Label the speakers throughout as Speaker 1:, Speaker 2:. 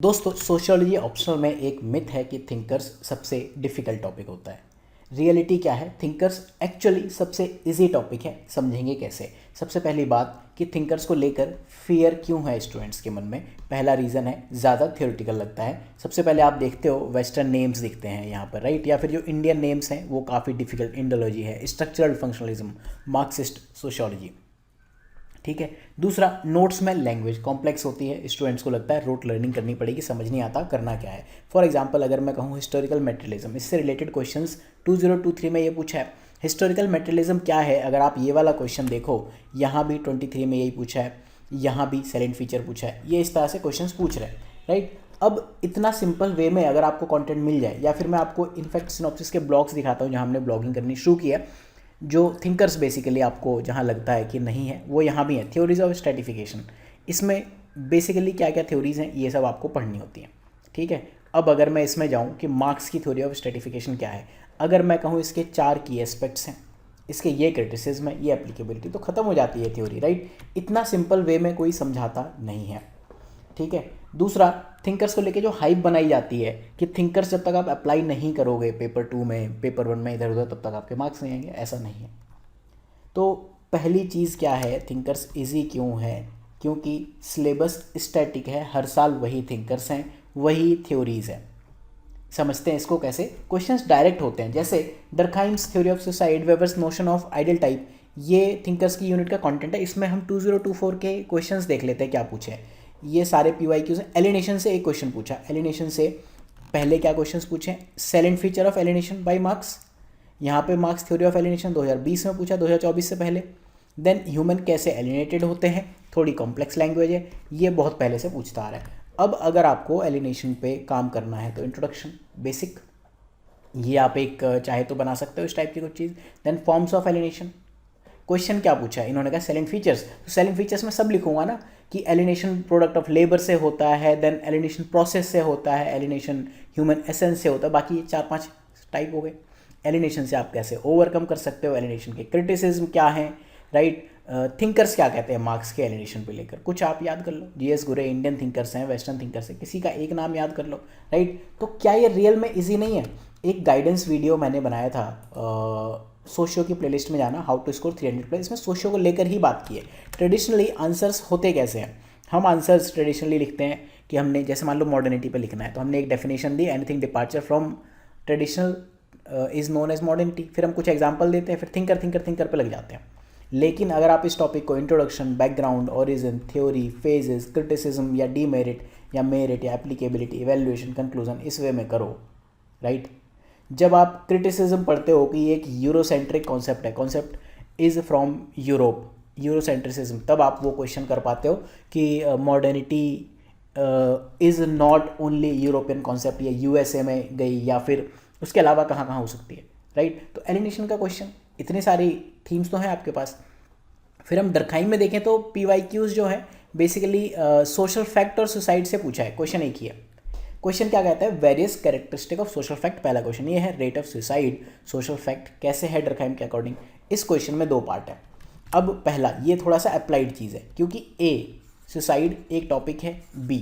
Speaker 1: दोस्तों sociology optional में एक मिथ है कि थिंकर्स सबसे डिफिकल्ट टॉपिक होता है। रियलिटी क्या है? थिंकर्स एक्चुअली सबसे इजी टॉपिक है। समझेंगे कैसे? सबसे पहली बात कि थिंकर्स को लेकर फियर क्यों है स्टूडेंट्स के मन में। पहला रीज़न है ज़्यादा थ्योरेटिकल लगता है। सबसे पहले आप देखते हो वेस्टर्न नेम्स दिखते हैं यहाँ पर, राइट, या फिर जो इंडियन नेम्स हैं वो काफ़ी डिफिकल्ट। इंडोलॉजी है, स्ट्रक्चरल फंक्शनलिज्म, मार्क्सिस्ट सोशियोलॉजी, ठीक है। दूसरा, नोट्स में लैंग्वेज कॉम्प्लेक्स होती है। स्टूडेंट्स को लगता है रोट लर्निंग करनी पड़ेगी, समझ नहीं आता करना क्या है। फॉर एग्जांपल अगर मैं कहूँ हिस्टोरिकल मटेरियलिज्म, इससे रिलेटेड क्वेश्चंस 2023 में ये पूछा है। हिस्टोरिकल मटेरियलिज्म क्या है? अगर आप ये वाला क्वेश्चन देखो, यहाँ भी 23 में यही पूछा है, यहाँ भी साइलेंट फीचर पूछा है। ये इस तरह से क्वेश्चन पूछ रहे हैं, राइट। अब इतना सिंपल वे में अगर आपको कंटेंट मिल जाए, या फिर मैं आपको इनफैक्ट सिनॉप्सिस के ब्लॉग्स दिखाता हूँ जहाँ हमने ब्लॉगिंग करनी शुरू की है। जो थिंकर्स बेसिकली आपको जहाँ लगता है कि नहीं है वो यहाँ भी है। थ्योरीज ऑफ स्ट्रेटिफिकेशन, इसमें बेसिकली क्या क्या थ्योरीज हैं ये सब आपको पढ़नी होती हैं, ठीक है। अब अगर मैं इसमें जाऊँ कि मार्क्स की थ्योरी ऑफ स्ट्रेटिफिकेशन क्या है, अगर मैं कहूँ इसके 4 की एस्पेक्ट्स हैं, इसके ये क्रिटिसिज्म है, ये एप्लीकेबिलिटी, तो ख़त्म हो जाती है थ्योरी, राइट। इतना सिंपल वे में कोई समझाता नहीं है, ठीक है। दूसरा, थिंकर्स को लेके जो हाइप बनाई जाती है कि थिंकर्स जब तक आप अप्लाई नहीं करोगे पेपर 2 में, पेपर 1 में, इधर उधर, तब तक आपके मार्क्स नहीं आएंगे, ऐसा नहीं है। तो पहली चीज़ क्या है, थिंकर्स इजी क्यों है? क्योंकि सिलेबस स्टैटिक है, हर साल वही थिंकर्स हैं, वही थ्योरीज हैं। समझते हैं इसको कैसे? क्वेश्चंस डायरेक्ट होते हैं, जैसे Durkheim's theory of suicide, Weber's notion of ideal type, ये थिंकर्स की यूनिट का कंटेंट है। इसमें हम 2024 के क्वेश्चंस देख लेते हैं क्या पूछे हैं। ये सारे PYQs हैं। एलिनेशन से एक क्वेश्चन पूछा, एलिनेशन से पहले क्या क्वेश्चंस पूछे? Silent feature of alienation by Marx, यहाँ पे मार्क्स थ्योरी ऑफ एलिनेशन 2020 में पूछा, 2024 से पहले। देन ह्यूमन कैसे एलिनेटेड होते हैं, थोड़ी कॉम्प्लेक्स लैंग्वेज है, ये बहुत पहले से पूछता आ रहा है। अब अगर आपको एलिनेशन पे काम करना है तो इंट्रोडक्शन, बेसिक, ये आप एक चाहे तो बना सकते हो इस टाइप की कुछ चीज़। Then forms of alienation, question क्या पूछा है इन्होंने, कहा साइलेंट फीचर्स, तो साइलेंट फीचर्स में सब लिखूंगा ना कि एलिनेशन प्रोडक्ट ऑफ लेबर से होता है, देन एलिनेशन प्रोसेस से होता है, एलिनेशन ह्यूमन एसेंस से होता है, बाकी ये 4-5 टाइप हो गए। एलिनेशन से आप कैसे ओवरकम कर सकते हो, एलिनेशन के क्रिटिसिज्म क्या है, राइट। थिंकर्स क्या कहते हैं मार्क्स के एलिनेशन पे लेकर, कुछ आप याद कर लो। GS गुरे इंडियन थिंकर्स हैं, वेस्टर्न थिंकर्स हैं, किसी का एक नाम याद कर लो, राइट। तो क्या ये रियल में ईजी नहीं है? एक गाइडेंस वीडियो मैंने बनाया था, सोशियो की प्लेलिस्ट में जाना, हाउ टू स्कोर 300+, इसमें सोशियो को लेकर ही बात की है। ट्रेडिशनली आंसर्स होते कैसे हैं? हम आंसर्स ट्रेडिशनली लिखते हैं कि हमने, जैसे मान लो मॉडर्निटी पे लिखना है तो हमने एक डेफिनेशन दी, anything departure from traditional is known as modernity, फिर हम कुछ एग्जाम्पल देते हैं, फिर थिंकर पे लग जाते हैं। लेकिन अगर आप इस टॉपिक को introduction, background, origin, theory, phases, criticism या डीमेरिट या मेरिट या एप्लीकेबिलिटी, इवेल्युएशन, कंक्लूजन, इस वे में करो, राइट। जब आप क्रिटिसिज्म पढ़ते हो कि ये एक यूरोसेंट्रिक कॉन्सेप्ट है, कॉन्सेप्ट इज़ फ्रॉम यूरोप, यूरोसेंट्रिसिज्म, तब आप वो क्वेश्चन कर पाते हो कि modernity is not only European concept, या USA में गई, या फिर उसके अलावा कहाँ कहाँ हो सकती है, राइट। तो एलिनेशन का क्वेश्चन, इतनी सारी थीम्स तो हैं आपके पास। फिर हम डर्कहाइम में देखें तो PYQs जो है बेसिकली सोशल फैक्ट और सुसाइड से पूछा है, क्वेश्चन एक ही है। क्वेश्चन क्या कहता है? Various characteristic of social fact, पहला क्वेश्चन ये है। Rate of suicide, social fact कैसे है डर्कहाइम के अकॉर्डिंग? इस क्वेश्चन में 2 पार्ट है। अब पहला, ये थोड़ा सा अप्लाइड चीज़ है, क्योंकि A सुसाइड एक टॉपिक है, B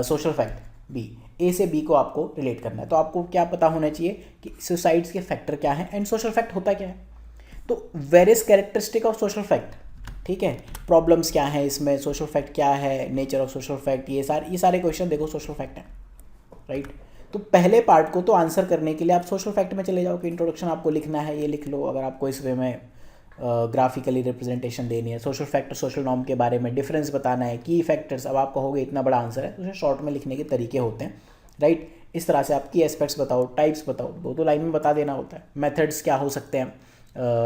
Speaker 1: social fact B, A से B को आपको रिलेट करना है, तो आपको क्या पता होना चाहिए कि सुसाइड्स के फैक्टर क्या हैं एंड सोशल फैक्ट होता क्या है। तो various characteristic of social fact, ठीक है, प्रॉब्लम्स क्या है इसमें, सोशल फैक्ट क्या है, नेचर ऑफ सोशल फैक्ट, ये सारे क्वेश्चन देखो सोशल फैक्ट है, राइट। तो पहले पार्ट को तो आंसर करने के लिए आप सोशल फैक्ट में चले जाओ कि इंट्रोडक्शन आपको लिखना है, ये लिख लो। अगर आपको इस वे में ग्राफिकली रिप्रेजेंटेशन देनी है, सोशल फैक्टर, सोशल नॉर्म के बारे में डिफरेंस बताना है, की फैक्टर्स, अब आप कहोगे इतना बड़ा आंसर है, तो उसे शॉर्ट में लिखने के तरीके होते हैं, राइट। इस तरह से आप की एस्पेक्ट्स बताओ, टाइप्स बताओ, 2 लाइन में बता देना होता है। मेथड्स क्या हो सकते हैं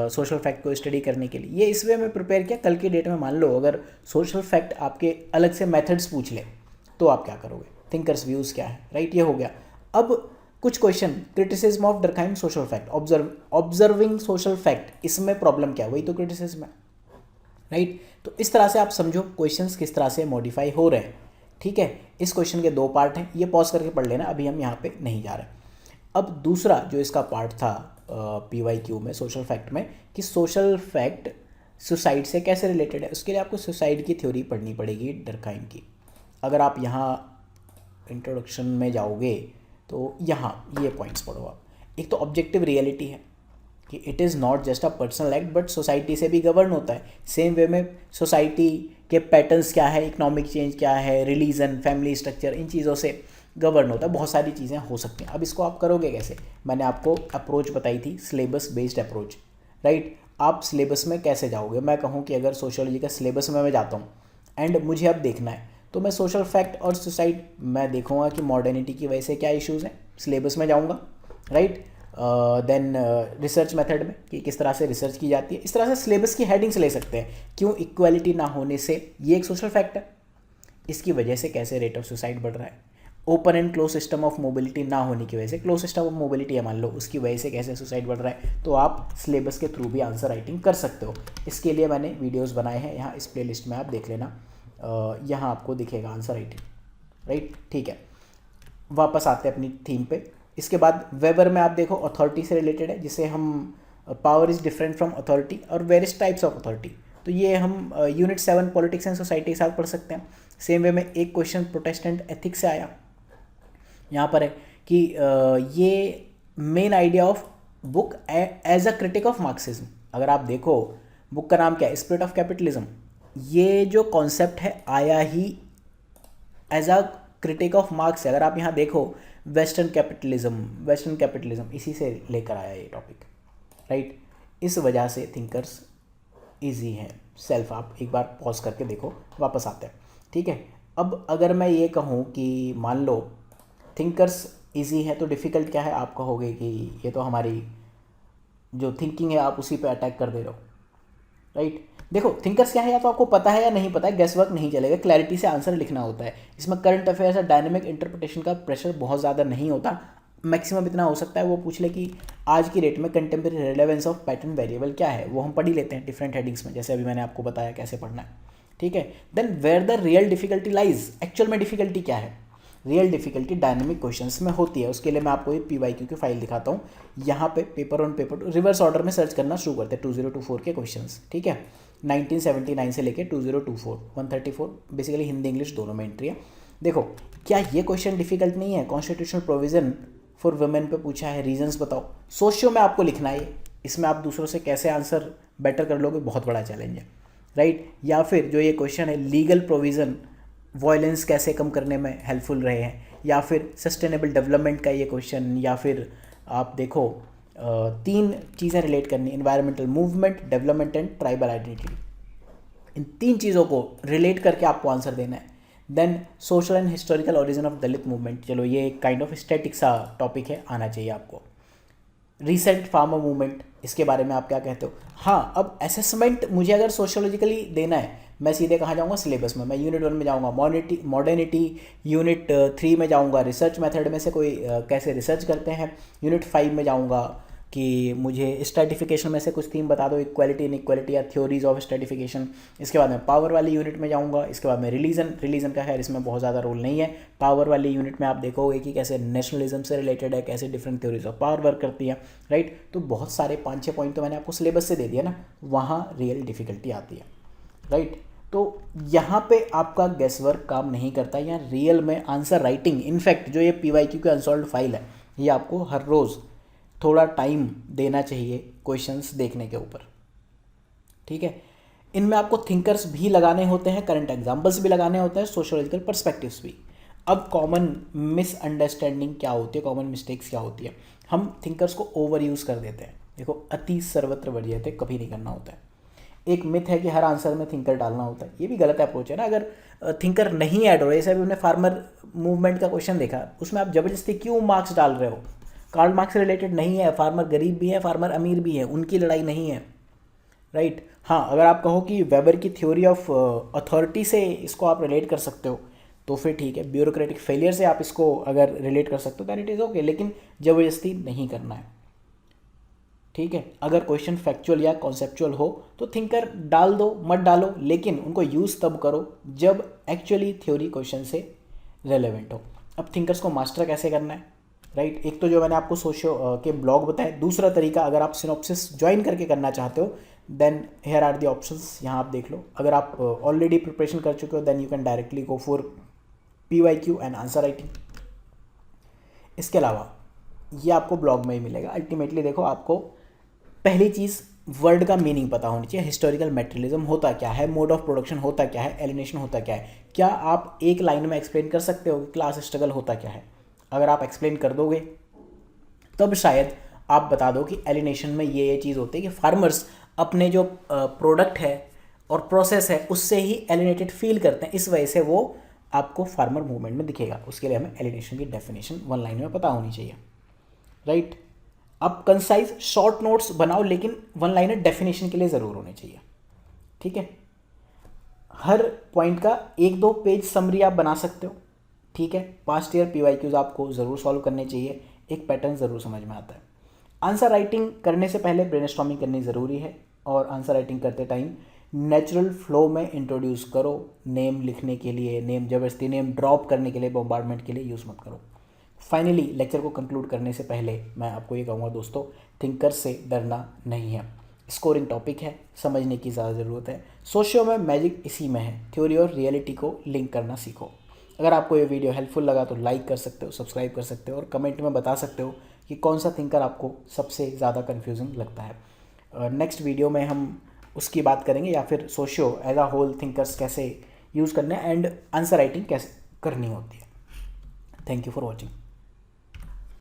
Speaker 1: सोशल फैक्ट को स्टडी करने के लिए, ये इस वे में प्रिपेयर किया। कल की डेट में मान लो अगर सोशल फैक्ट आपके अलग से मेथड्स पूछ ले तो आप क्या करोगे? थिंकर्स व्यूज़ क्या है, राइट, ये हो गया। अब कुछ question, criticism of Durkheim social fact, observing social fact, इसमें प्रॉब्लम क्या है? वही तो क्रिटिसिज्म है, राइट। तो इस तरह से आप समझो क्वेश्चंस किस तरह से मॉडिफाई हो रहे हैं, ठीक है। इस क्वेश्चन के 2 पार्ट हैं, ये पॉज करके पढ़ लेना, अभी हम यहाँ पे नहीं जा रहे। अब दूसरा जो इसका पार्ट था PYQ में, सोशल फैक्ट में, कि सोशल फैक्ट सुसाइड से कैसे रिलेटेड है, उसके लिए आपको सुसाइड की थ्योरी पढ़नी पड़ेगी डर्कहाइम की। अगर आप यहाँ इंट्रोडक्शन में जाओगे तो यहाँ ये पॉइंट्स पढ़ो आप। एक तो ऑब्जेक्टिव रियलिटी है कि it is not just a personal act but society से भी गवर्न होता है। सेम वे में सोसाइटी के पैटर्न्स क्या है, इकोनॉमिक चेंज क्या है, रिलीजन, फैमिली स्ट्रक्चर, इन चीज़ों से गवर्न होता है। बहुत सारी चीज़ें हो सकती हैं। अब इसको आप करोगे कैसे? मैंने आपको अप्रोच बताई थी, सिलेबस बेस्ड अप्रोच, राइट। आप सिलेबस में कैसे जाओगे? मैं कहूँ कि अगर सोशियोलॉजी का सिलेबस में मैं जाता हूँ एंड मुझे अब देखना है तो मैं सोशल फैक्ट और सुसाइड मैं देखूंगा कि मॉडर्निटी की वजह से क्या इश्यूज़ हैं, सिलेबस में जाऊंगा, राइट। देन रिसर्च मेथड में कि किस तरह से रिसर्च की जाती है। इस तरह से सिलेबस की हेडिंग्स ले सकते हैं। क्यों? इक्वालिटी ना होने से ये एक सोशल फैक्ट है, इसकी वजह से कैसे रेट ऑफ सुसाइड बढ़ रहा है। Open and close system of mobility ना होने की वजह से, क्लोज सिस्टम ऑफ मोबिलिटी है मान लो, उसकी वजह से कैसे सुसाइड बढ़ रहा है। तो आप सिलेबस के थ्रू भी आंसर राइटिंग कर सकते हो। इसके लिए मैंने वीडियोस बनाए हैं, यहाँ इस प्लेलिस्ट में आप देख लेना, यहाँ आपको दिखेगा आंसर राइटिंग, राइट। ठीक है, वापस आते हैं अपनी थीम पे। इसके बाद वेबर में आप देखो अथॉरिटी से रिलेटेड है, जिसे हम power is different from authority और वेरियस टाइप्स ऑफ अथॉरिटी। तो ये हम यूनिट 7 पॉलिटिक्स एंड सोसाइटी के साथ पढ़ सकते हैं। सेम वे में एक क्वेश्चन प्रोटेस्टेंट एथिक्स से आया, यहाँ पर है कि ये main idea of book as a critic of Marxism. अगर आप देखो बुक का नाम क्या है, स्पिरिट ऑफ कैपिटलिज्म। ये जो कॉन्सेप्ट है आया ही as a critic of Marx है। अगर आप यहाँ देखो वेस्टर्न कैपिटलिज्म इसी से लेकर आया ये टॉपिक, राइट। इस वजह से थिंकर्स इजी हैं। सेल्फ आप एक बार पॉज करके देखो, वापस आते हैं, ठीक है। अब अगर मैं ये कहूँ कि मान लो थिंकर्स इजी है तो डिफ़िकल्ट क्या है, आप कहोगे कि ये तो हमारी जो थिंकिंग है आप उसी पे अटैक कर दे रहे हो, राइट। देखो थिंकर्स क्या है, या तो आपको पता है या नहीं पता है, गेस वर्क नहीं चलेगा, क्लैरिटी से आंसर लिखना होता है। इसमें करंट अफेयर्स और डायनेमिक इंटरप्रिटेशन का प्रेशर बहुत ज़्यादा नहीं होता। मैक्सिमम इतना हो सकता है वो पूछ ले कि आज की डेट में contemporary relevance of pattern variable क्या है, वो हम पढ़ ही लेते हैं डिफरेंट हेडिंग्स में, जैसे अभी मैंने आपको बताया कैसे पढ़ना है, ठीक है। Then where the real difficulty lies, actual में डिफिकल्टी क्या है? रियल डिफिकल्टी डायनेमिक क्वेश्चंस में होती है। उसके लिए मैं आपको ये PYQ की फाइल दिखाता हूँ। यहाँ पे paper on paper reverse order में सर्च करना शुरू करते हैं 2024 के क्वेश्चंस, ठीक है। 1979 से लेके 2024 134 बेसिकली हिंदी इंग्लिश दोनों में एंट्री है। देखो क्या ये क्वेश्चन डिफिकल्ट नहीं है? कॉन्स्टिट्यूशनल प्रोविजन फॉर वुमेन पे पूछा है, रीजंस बताओ। सोशियो में आपको लिखना है, इसमें आप दूसरों से कैसे आंसर बेटर कर लोगे, बहुत बड़ा चैलेंज है, राइट। या फिर जो ये क्वेश्चन है लीगल प्रोविज़न वायलेंस कैसे कम करने में हेल्पफुल रहे हैं, या फिर सस्टेनेबल डेवलपमेंट का ये क्वेश्चन, या फिर आप देखो 3 चीज़ें रिलेट करनी, environmental movement, development and tribal identity. इन 3 चीज़ों को रिलेट करके आपको आंसर देना है। Then social and historical origin of Dalit movement, चलो ये एक काइंड ऑफ स्टैटिक सा टॉपिक है, आना चाहिए आपको। रिसेंट फार्मर मूवमेंट, इसके बारे में आप क्या कहते हो? हाँ, अब असेसमेंट मुझे अगर सोशियोलॉजिकली देना है, मैं सीधे कहाँ जाऊँगा? सिलेबस में। मैं यूनिट 1 में जाऊँगा मॉडर्निटी, यूनिट 3 में जाऊँगा रिसर्च मेथड में से कोई कैसे रिसर्च करते हैं, यूनिट 5 में जाऊँगा कि मुझे स्ट्रैटिफिकेशन में से कुछ थीम बता दो, इक्वालिटी इनइक्वालिटी या थ्योरीज ऑफ स्ट्रैटिफिकेशन। इसके बाद मैं पावर वाली यूनिट में जाऊँगा। इसके बाद में रिलीजन का खैर इसमें बहुत ज़्यादा रोल नहीं है। पावर वाली यूनिट में आप देखोगे कि कैसे नेशनलिज्म से रिलेटेड है, कैसे different theories of power work करती है, राइट। तो बहुत सारे 5-6 पॉइंट तो मैंने आपको सिलेबस से दे दिया ना, वहाँ रियल डिफिकल्टी आती है, राइट। तो यहाँ पे आपका गेस वर्क काम नहीं करता, या रियल में आंसर राइटिंग। इनफैक्ट जो ये PYQ की अनसॉल्व्ड फाइल है, ये आपको हर रोज़ थोड़ा टाइम देना चाहिए क्वेश्चंस देखने के ऊपर, ठीक है। इनमें आपको थिंकर्स भी लगाने होते हैं, करंट एग्जाम्पल्स भी लगाने होते हैं, सोशियोलॉजिकल पर्सपेक्टिव्स भी। अब कॉमन मिसअंडरस्टैंडिंग क्या होती है, कॉमन मिस्टेक्स क्या होती है? हम थिंकर्स को ओवर यूज़ कर देते हैं। देखो अति सर्वत्र वर्ज्यते कभी नहीं करना होता है। एक मिथ है कि हर आंसर में थिंकर डालना होता है, ये भी गलत अप्रोच है ना। अगर थिंकर नहीं ऐड हो रहा है, जैसे अभी हमने फार्मर मूवमेंट का क्वेश्चन देखा, उसमें आप जबरदस्ती क्यों मार्क्स डाल रहे हो? कार्ल मार्क्स से रिलेटेड नहीं है, फार्मर गरीब भी है, फार्मर अमीर भी है, उनकी लड़ाई नहीं है, राइट। हाँ, अगर आप कहो कि वेबर की थ्योरी ऑफ अथॉरिटी से इसको आप रिलेट कर सकते हो तो फिर ठीक है, ब्यूरोक्रेटिक फेलियर से आप इसको अगर रिलेट कर सकते हो दैट इट इज़ ओके, लेकिन जबरदस्ती नहीं करना है, ठीक है। अगर क्वेश्चन फैक्चुअल या कॉन्सेप्चुअल हो तो थिंकर डाल दो, मत डालो, लेकिन उनको यूज़ तब करो जब एक्चुअली थ्योरी क्वेश्चन से रेलेवेंट हो। अब थिंकर्स को मास्टर कैसे करना है, राइट। एक तो जो मैंने आपको सोशियो के ब्लॉग बताए, दूसरा तरीका अगर आप सिनॉप्सिस ज्वाइन करके करना चाहते हो then here are the options, यहाँ आप देख लो। अगर आप ऑलरेडी प्रिपरेशन कर चुके हो then you can directly go for PYQ and answer writing. इसके अलावा ये आपको ब्लॉग में ही मिलेगा। अल्टीमेटली देखो, आपको पहली चीज़ वर्ड का मीनिंग पता होनी चाहिए। हिस्टोरिकल मटेरियलिज्म होता क्या है, मोड ऑफ प्रोडक्शन होता क्या है, एलिनेशन होता क्या है। क्या आप एक लाइन में एक्सप्लेन कर सकते हो कि क्लास स्ट्रगल होता क्या है? अगर आप एक्सप्लेन कर दोगे तब शायद आप बता दो कि एलिनेशन में ये चीज़ होती है कि फार्मर्स अपने जो प्रोडक्ट है और प्रोसेस है उससे ही एलिनेटेड फील करते हैं, इस वजह से वो आपको फार्मर मूवमेंट में दिखेगा। उसके लिए हमें एलिनेशन की डेफिनेशन वन लाइन में पता होनी चाहिए, राइट। अब कंसाइज शॉर्ट नोट्स बनाओ, लेकिन वन लाइनर डेफिनेशन के लिए ज़रूर होने चाहिए, ठीक है। हर पॉइंट का 1-2 पेज समरी आप बना सकते हो, ठीक है। पास्ट ईयर PYQs आपको ज़रूर सॉल्व करने चाहिए, एक पैटर्न ज़रूर समझ में आता है। आंसर राइटिंग करने से पहले ब्रेनस्टॉर्मिंग करनी ज़रूरी है, और आंसर राइटिंग करते टाइम नेचुरल फ्लो में इंट्रोड्यूस करो। नेम लिखने के लिए, नेम जबरदस्ती नेम ड्रॉप करने के लिए, बॉम्बार्डमेंट के लिए यूज़ मत करो। फाइनली लेक्चर को कंक्लूड करने से पहले मैं आपको ये कहूँगा दोस्तों, थिंकर से डरना नहीं है। स्कोरिंग टॉपिक है, समझने की ज़्यादा ज़रूरत है। सोशियो में मैजिक इसी में है, थ्योरी और रियलिटी को लिंक करना सीखो। अगर आपको ये वीडियो हेल्पफुल लगा तो लाइक कर सकते हो, सब्सक्राइब कर सकते हो, और कमेंट में बता सकते हो कि कौन सा थिंकर आपको सबसे ज़्यादा कन्फ्यूजिंग लगता है। नेक्स्ट वीडियो में हम उसकी बात करेंगे, या फिर socio as a whole thinkers कैसे यूज़ करने एंड आंसर राइटिंग कैसे करनी होती है। Thank you for watching.